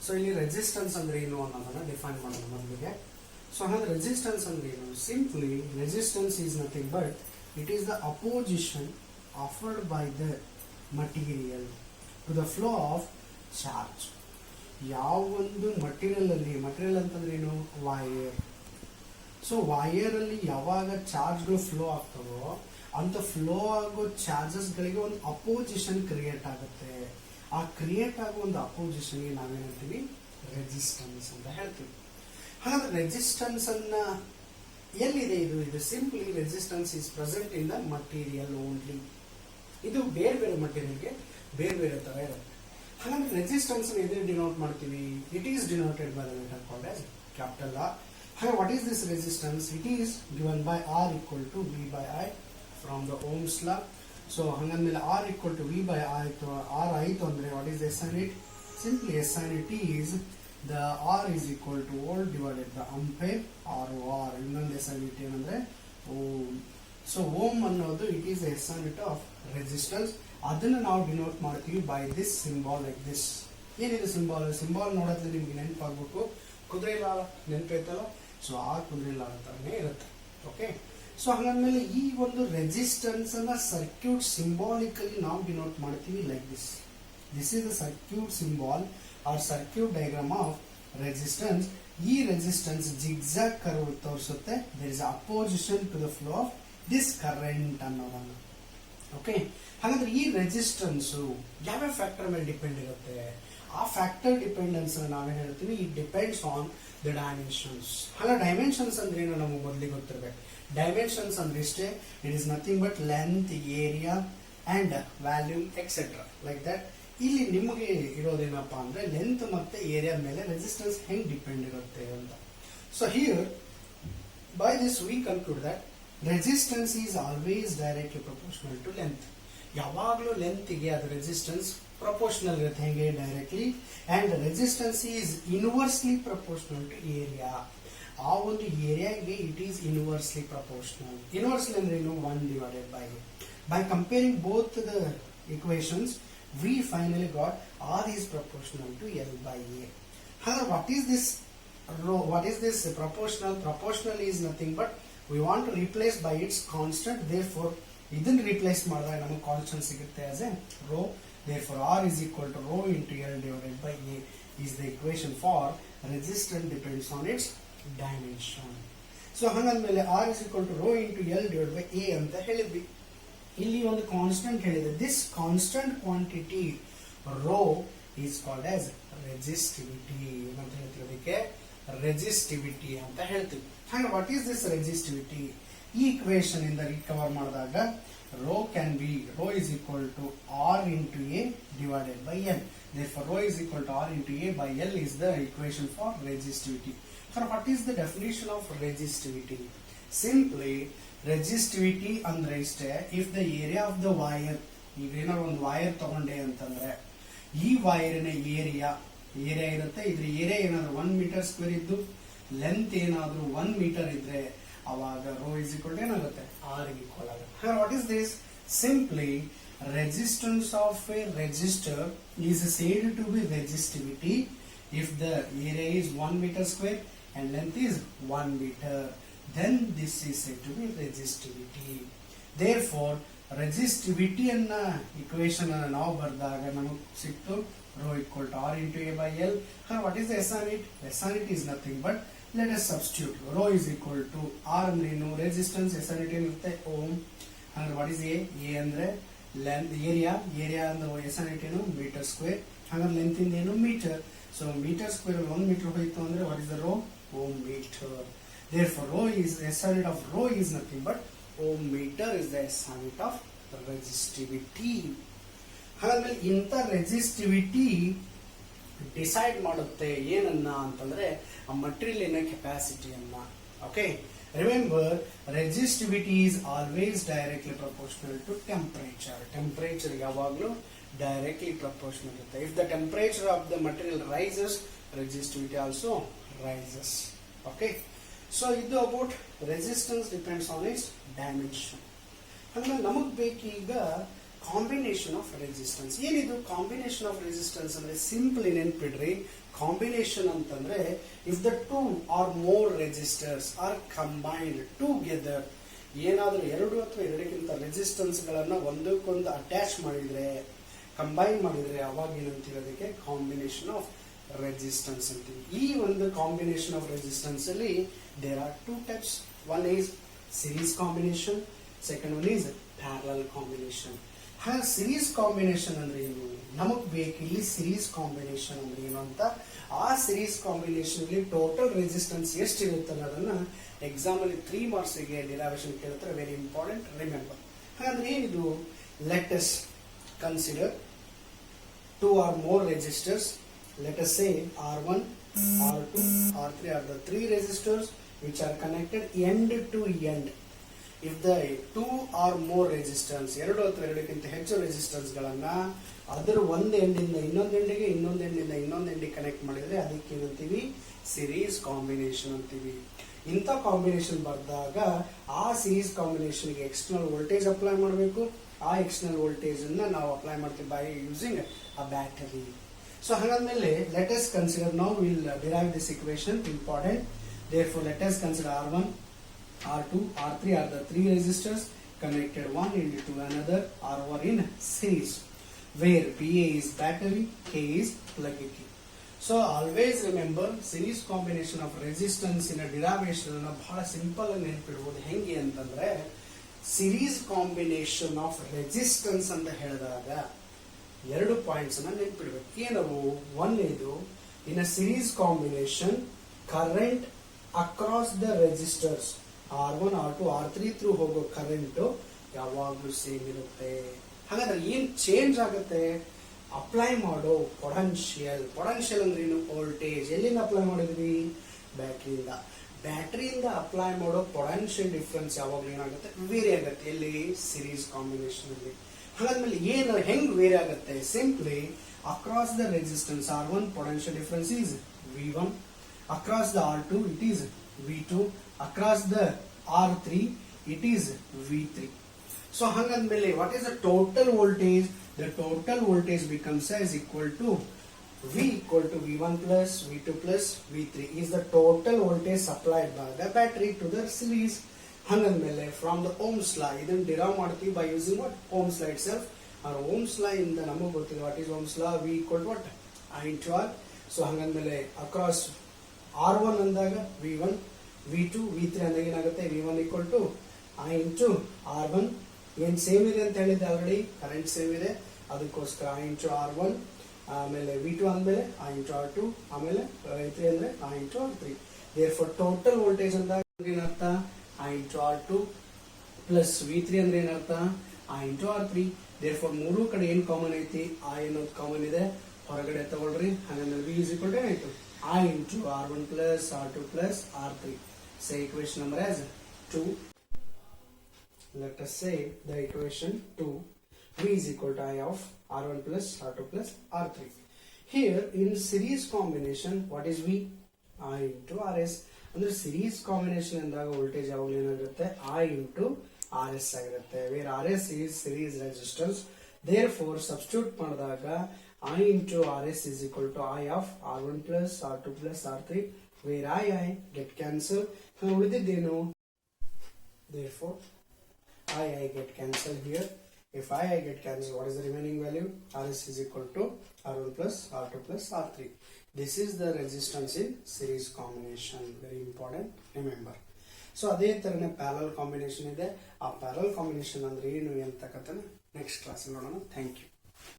So ಇಲ್ಲಿ resistance ಅಂದ್ರೆ ಏನು ಅನ್ನೋದನ್ನ ಡಿಫೈನ್ ಮಾಡೋಣ ಮೊದಲಿಗೆ. ಸೊ ಹಾಗಾದ್ರೆ ರೆಸಿಸ್ಟೆನ್ಸ್ ಅಂದ್ರೆ ಏನು? Simply resistance is nothing but it is the opposition offered by the material to the flow of charge. ಯಾವ ಒಂದು ಮಟೀರಿಯಲ್ ಅಂತಂದ್ರೆ ಏನು? ವೈರ್. ಸೊ ವೈರ್ ಅಲ್ಲಿ ಯಾವಾಗ ಚಾರ್ಜ್ಗಳು ಫ್ಲೋ ಆಗ್ತವೋ ಅಂತ ಫ್ಲೋ ಆಗೋ ಚಾರ್ಜಸ್ ಗಳಿಗೆ ಒಂದು ಅಪೋಸಿಷನ್ ಕ್ರಿಯೇಟ್ ಆಗುತ್ತೆ. ಆ ಕ್ರಿಯೇಟ್ ಆಗೋ ಒಂದು ಅಪೋಸಿಷನ್ ಗೆ ನಾವೇನಂತೀವಿ? ರೆಸಿಸ್ಟೆನ್ಸ್ ಅಂತ ಹೇಳ್ತೀವಿ. ಹಾಗಾದ್ರೆ ರೆಸಿಸ್ಟೆನ್ಸ್ ಅನ್ನ ಎಲ್ಲಿದೆ? ಇದು simply resistance is present in the material only. ಇದು ಬೇರೆ ಬೇರೆ ಮಟೀರಿಯಲ್ಗೆ ಬೇರೆ ಬೇರೆ ತರ ಇರುತ್ತೆ. ಹಾಗಾದ್ರೆ ರೆಸಿಸ್ಟೆನ್ಸ್ ಎಲ್ಲಿ ಡಿನೋಟ್ ಮಾಡ್ತೀವಿ? It is denoted by the letter called as capital R. ಹಾಗೆ what is this resistance? It is given by R equal to V by I from the Ohm's law. So ಹಂಗಂದ್ಮೇಲೆ R equal to V by R ಆಯ್ತು ಅಂದ್ರೆ what is S bin unit? Simply S bin unit is the R is equal to volt divided the ampere R R. ಇನ್ನೊಂದು S ಐನ್ unit ಏನಂದ್ರೆ ohm. So ohm ಅನ್ನೋದು it is S bin it of resistance. ಅದನ್ನ ನಾವು denote ಮಾಡ್ತೀವಿ by this symbol like this. ಏನಿದೆ symbol? Symbol ನೋಡೋದ್ರಲ್ಲಿ ನಿಮ್ಗೆ ನೆನಪಾಗಬೇಕು, ಕುದುರೆ ಲಾಳ ನೆನಪೈತಲ್ಲ. ಸೊ ಆ ಕುದುರೆ ಲಾಳ ತರನೇ ಇರುತ್ತೆ. ಓಕೆ. ಸೊ ಹಾಗಾದ್ಮೇಲೆ ಈ ಒಂದು ರೆಸಿಸ್ಟೆನ್ಸ್ ಅನ್ನ ಸರ್ಕ್ಯೂಟ್ ಸಿಂಬಾಲಿಕಲಿ ನಾವು ಡಿನೋಟ್ ಮಾಡ್ತೀವಿ like this. This is the circuit symbol or circuit diagram of resistance. ಈ ರೆಸಿಸ್ಟೆನ್ಸ್ ಜಿಗ್ಜಾಗ್ ಕರ್ವ್ ತೋರಿಸುತ್ತೆ. There is opposition to the flow of this current ಅನ್ನೋದನ್ನ. ಓಕೆ. ಹಾಗಾದ್ರೆ ಈ ರೆಸಿಸ್ಟೆನ್ಸ್ ಯಾವ್ಯಾವ ಫ್ಯಾಕ್ಟರ್ ಮೇಲೆ ಡಿಪೆಂಡ್ ಇರುತ್ತೆ? ಆ ಫ್ಯಾಕ್ಟರ್ ಡಿಪೆಂಡೆನ್ಸ್ ನಾವೇನ್ ಹೇಳ್ತೀವಿ? It depends on the dimensions. ಹಾಗೆ ಡೈಮೆನ್ಷನ್ಸ್ ಅಂದ್ರೆ ಏನು ನಮಗೆ ಮೊದಲಿಗೆ ಗೊತ್ತಿರಬೇಕು. ಡೈಮೆನ್ಷನ್ಸ್ ಅಂದ್ರೆ ಇಷ್ಟೇ, it is nothing but length, area and volume etcetera like that. ಇಲ್ಲಿ ನಿಮಗೆ ಇರೋದೇನಪ್ಪಾ ಅಂದ್ರೆ ಲೆಂತ್ ಮತ್ತೆ ಏರಿಯಾ ಮೇಲೆ ರೆಸಿಸ್ಟೆನ್ಸ್ ಹೆಂಗ್ ಡಿಪೆಂಡ್ ಇರುತ್ತೆ ಅಂತ. So here by this we conclude that resistance is always directly proportional to length. ಯಾವಾಗಲೂ ಲೆಂತ್ಗೆ ಅದು ರೆಸಿಸ್ಟೆನ್ಸ್ ಪ್ರಪೋರ್ಷನಲ್ ಇರುತ್ತೆ. ಹೆಂಗೆ? Directly. And resistance is inversely proportional to area. ಆ ಒಂದು ಏರಿಯಾಗೆ it is inversely proportional. Inversely ಅಂದ್ರೆ ಏನು? 1 divided by A. By comparing both the equations, we finally got R is proportional to L by A. However, what is this rho? What is this proportional? Proportional is nothing but we want to replace by its constant. Therefore, ಇದನ್ನ replace ಮಾಡಿದಾಗ ನಮಗೆ constant ಸಿಗುತ್ತೆ as a rho. Therefore, R is equal to rho into L divided by A is the equation for resistance depends on its dimension. So ಹಂಗಂದ್ಮೇಲೆ R is equal to rho into L divided by A ಅಂತ ಹೇಳಿದ್ವಿ. ಇಲ್ಲಿ ಒಂದು constant ಹೇಳಿದೆ. This constant quantity rho is called as resistivity ಅಂತ ಹೇಳ್ತೀವಿ. ಅದಕ್ಕೆ resistivity ಅಂತ ಹೇಳ್ತೀವಿ. ಹಾಗೆ ವಾಟ್ ಈಸ್ ದಿಸ್ ರೆಸಿಸ್ಟಿವಿಟಿ? ಈ ಇಕ್ವೇಶನ್ ಇಂದ ರಿಕವರ್ ಮಾಡಿದಾಗ rho can be rho is equal to R into A divided by L. Therefore, rho is equal to R into A by L is the equation for resistivity. So, what is the definition of resistivity? Simply, resistivity andre iste if the area of the wire, ಈಗ ಏನಾದ್ರು ಒಂದು wire ತಗೊಂಡೆ ಅಂತಂದ್ರೆ ಈ ವೈರಿನ area ಇರುತ್ತೆ. ಇದ್ರ area ಏನಾದ್ರು 1 metre square ಇದ್ದು ಲೆಂತ್ ಏನಾದ್ರು 1 ಮೀಟರ್ ಇದ್ರೆ ಅವಾಗ ರೋ ಇಸ್ ಈಕ್ವಲ್ ಟು ಏನಾಗುತ್ತೆ? R ಈಕ್ವಲ್ ಆಗುತ್ತೆ. What is this? Simply resistance of a resistor is said to be resistivity if the area is 1 meter square and length is 1 meter. Then this is said to be resistivity. Therefore, resistivity anna equation anna ನಾವು ಬರೆದಾಗ ನಮಗೆ ಸಿಕ್ತು rho equal to R into A by L. What is the S on it? S on it is nothing but let us substitute. Rho is equal to R ಅಂದ್ರೆ ಏನು? resistance. S on it ಏನಿರುತ್ತೆ? ohm. ಅಂದ್ರೆ what is A? A ಅಂದ್ರೆ length, area ಅಂದ್ರೆ ಎಸ್ ಅನ್ ಏನು? Metre square. ಹಾಗಾದ್ರೆ ಲೆಂತ್ ಇಂದ ಏನು? Metre. So metre square 1 metre ಹೋಯ್ತು ಅಂದ್ರೆ what is the rho? Ohm metre. Therefore, rho is S unit of rho is nothing but ohm meter is the S unit of resistivity. ಹಾಗಾದ್ರೆ ಇಂಥ resistivity decide ಮಾಡುತ್ತೆ ಏನನ್ನ ಅಂತಂದ್ರೆ ಆ material ಕೆಪಾಸಿಟಿಯನ್ನ. Okay. Remember, resistivity is always directly proportional to temperature. Temperature ಯಾವಾಗಲೂ directly proportional ಇರುತ್ತೆ. If the temperature of the material rises, resistivity also rises. Okay. So ಇದು about resistance depends on its dimension. ಅಂದ್ರೆ ನಮಗೆ ಬೇಕೀಗ combination of resistance. ಏನಿದು combination of resistance ಅಂದ್ರೆ simple ನೆನ್ಪಿಡ್ರಿ. Combination ಅಂತಂದ್ರೆ if the two or more resistors are combined together, ಏನಾದ್ರೂ ಎರಡು ಅಥವಾ ಎರಡಕ್ಕಿಂತ ರೆಸಿಸ್ಟೆನ್ಸ್ ಗಳನ್ನ ಒಂದಕ್ಕೊಂದು ಅಟ್ಯಾಚ್ ಮಾಡಿದ್ರೆ, ಕಂಬೈನ್ ಮಾಡಿದ್ರೆ, ಅವಾಗ ಏನಂತೀವಿ ಅದಕ್ಕೆ ಕಾಂಬಿನೇಷನ್ ಆಫ್ ರೆಸಿಸ್ಟೆನ್ಸ್ ಅಂತೀವಿ. ಈ ಒಂದು ಕಾಂಬಿನೇಷನ್ ಆಫ್ ರೆಸಿಸ್ಟೆನ್ಸ್ ಅಲ್ಲಿ there are two types. One is series combination, second one is parallel combination. ಹಾಗೆ ಸಿರೀಸ್ ಕಾಂಬಿನೇಷನ್ ಅಂದ್ರೆ ಏನು, ನಮಗ್ ಬೇಕು ಇಲ್ಲಿ ಸಿರೀಸ್ ಕಾಂಬಿನೇಷನ್ ಅಂದ್ರೆ ಏನು ಅಂತ. ಆ ಸಿರೀಸ್ ಕಾಂಬಿನೇಷನ್ ಅಲ್ಲಿ ಟೋಟಲ್ ರೆಸಿಸ್ಟೆನ್ಸ್ ಎಷ್ಟು ಇರುತ್ತೆ ಅನ್ನೋದನ್ನ ಎಕ್ಸಾಮ್ ಅಲ್ಲಿ 3 marks ಗೆ ಡಿರೈವೇಶನ್ ಕೇಳ್ತಾರೆ. Very important, remember. ಹಾಗಾದ್ರೆ ಏನಿದು, let us consider 2 or more resistors. Let us say R1, R2, R3 are the 3 resistors which are connected end to end. If the 2 or more resistors, ಎರಡು ಅಥವಾ ಎರಡಕ್ಕಿಂತ ಹೆಚ್ಚು resistance ಗಳನ್ನ ಅದರ ಒಂದು ಎಂಡಿಂದ ಇನ್ನೊಂದು ಎಂಡಿಗೆ, ಇನ್ನೊಂದು ಎಂಡಿಂದ ಇನ್ನೊಂದು ಎಂಡಿಗೆ ಕನೆಕ್ಟ್ ಮಾಡಿದ್ರೆ ಅದಕ್ಕೆ ಏನಂತೀವಿ, ಸಿರೀಸ್ ಕಾಂಬಿನೇಷನ್ ಅಂತೀವಿ. ಇಂಥ ಕಾಂಬಿನೇಷನ್ ಬಂದಾಗ ಆ ಸಿರೀಸ್ ಕಾಂಬಿನೇಷನ್ ಗೆ ಎಕ್ಸ್ಟರ್ನಲ್ ವೋಲ್ಟೇಜ್ ಅಪ್ಲೈ ಮಾಡಬೇಕು. ಆ ಎಕ್ಸ್ಟರ್ನಲ್ ವೋಲ್ಟೇಜ್ ಅನ್ನ ನಾವು ಅಪ್ಲೈ ಮಾಡ್ತೀವಿ by using a battery. So ಹಾಗಾದ್ಮೇಲೆ let us consider, now will derive this equation, important. Therefore let us consider R1, R2, R3 are the 3 resistors connected one into another or are in series, where PA is battery, K is plug key. So always remember series combination of resistance in a derivation ಅನ್ನು ಬಹಳ simple ಆಗಿ ನೆನಪಿಡಬಹುದು. ಹೆಂಗೆ ಅಂತಂದ್ರೆ series combination of resistance ಅಂತ ಹೇಳಿದಾಗ 2 points ಅನ್ನ ನೆನಪಿಡಬೇಕು. ಏನವು, ಒಂದೇದು in a series combination current across the resistors R1, R2, R3 through ಹೋಗೋ ಕರೆಂಟ್ ಯಾವಾಗ್ಲೂ ಸೇಮ್ ಇರುತ್ತೆ. ಹಾಗಾದ್ರೆ ಏನ್ ಚೇಂಜ್ ಆಗುತ್ತೆ, ಅಪ್ಲೈ ಮಾಡೋ ಪೊಟೆನ್ಶಿಯಲ್. ಪೊಟೆನ್ಶಿಯಲ್ ಅಂದ್ರೆ ಏನು, ವೋಲ್ಟೇಜ್. ಎಲ್ಲಿಂದ ಅಪ್ಲೈ ಮಾಡಿದ್ವಿ, ಬ್ಯಾಟ್ರಿಯಿಂದ. ಬ್ಯಾಟ್ರಿಯಿಂದ ಅಪ್ಲೈ ಮಾಡೋ ಪೊಟೆನ್ಶಿಯಲ್ ಡಿಫರೆನ್ಸ್ ಯಾವಾಗ್ಲೂ ಏನಾಗುತ್ತೆ, ವೇರಿ ಆಗುತ್ತೆ. ಎಲ್ಲಿ, ಸಿರೀಸ್ ಕಾಂಬಿನೇಷನ್ ಅಲ್ಲಿ. ಹಾಗಾದ್ಮೇಲೆ ಏನು, ಹೆಂಗ್ ವೇರಿ ಆಗುತ್ತೆ, simply across the resistance R1 potential difference is V1, across the R2 it is V2, across the R3 it is V3. So hangadmele what is the total voltage, the total voltage becomes as equal to V equal to V1 plus V2 plus V3 is the total voltage supplied by the battery to the series. Hangadmele from the Ohm's law idan derive ಮಾಡ್ತೀವಿ by using what, Ohm's law itself. Our Ohm's law ಇಂದ ನಮಗೆ ಗೊತ್ತಿದೆ what is Ohm's law, V equal to what, I into R. So hangadmele across R1 ಅಂದಾಗ V1, V2, V3 ಅಂದಾಗ ಏನಾಗುತ್ತೆ, V1 equal to I into R1. ಏನ್ same ಇದೆ ಅಂತ ಹೇಳಿದ್ದೆ ಆಲ್ರೆಡಿ, ಕರೆಂಟ್ ಸೇಮ್ ಇದೆ, ಅದಕ್ಕೋಸ್ಕರ I into R1. ಆಮೇಲೆ V2 ಅಂದ್ಮೇಲೆ I into R2, ಆಮೇಲೆ V3 ಅಂದ್ರೆ I into R3. therefore total voltage ಅಂದಾಗ ಏನರ್ಥ, I into R2 plus V3 ಅಂದ್ರೆ ಏನರ್ಥ, I into R3. therefore ಮೂರು ಕಡೆ ಏನ್ ಕಾಮನ್ ಐತಿ, I ಅನ್ನೋದು ಕಾಮನ್ ಇದೆ, ಹೊರಗಡೆ ತಗೊಳ್ರಿ. ಹಾಗಾದ್ರೆ V is equal to ಏನಾಯ್ತು, I into R1 plus R2 plus R3. Say equation number as 2. Let us say the equation 2. V is equal to I of R1 plus R2 plus R3. Here in series combination, what is V? I into RS. Under series combination ಅಂದಾಗ voltage ಯಾವಾಗಲೂ ಏನಾಗಿರುತ್ತೆ, I into RS ಆಗಿರುತ್ತೆ, where RS is series resistance. Therefore substitute ಮಾಡಿದಾಗ I into RS is equal to I of R1 plus R2 plus R3, where I get cancelled. ಉಳಿದಿದ್ದೇನು, therefore I get cancelled here. If I get cancelled, what is the remaining value, RS is equal to R1 plus R2 plus R3. This is the resistance in series combination. Very important, remember. So ಅದೇ ತರನೇ parallel combination ಇದೆ. ಆ parallel combination ಅಂದ್ರೆ ಏನು ಅಂತಕ್ಕಂಥ next class ನೋಡೋಣ. Thank you.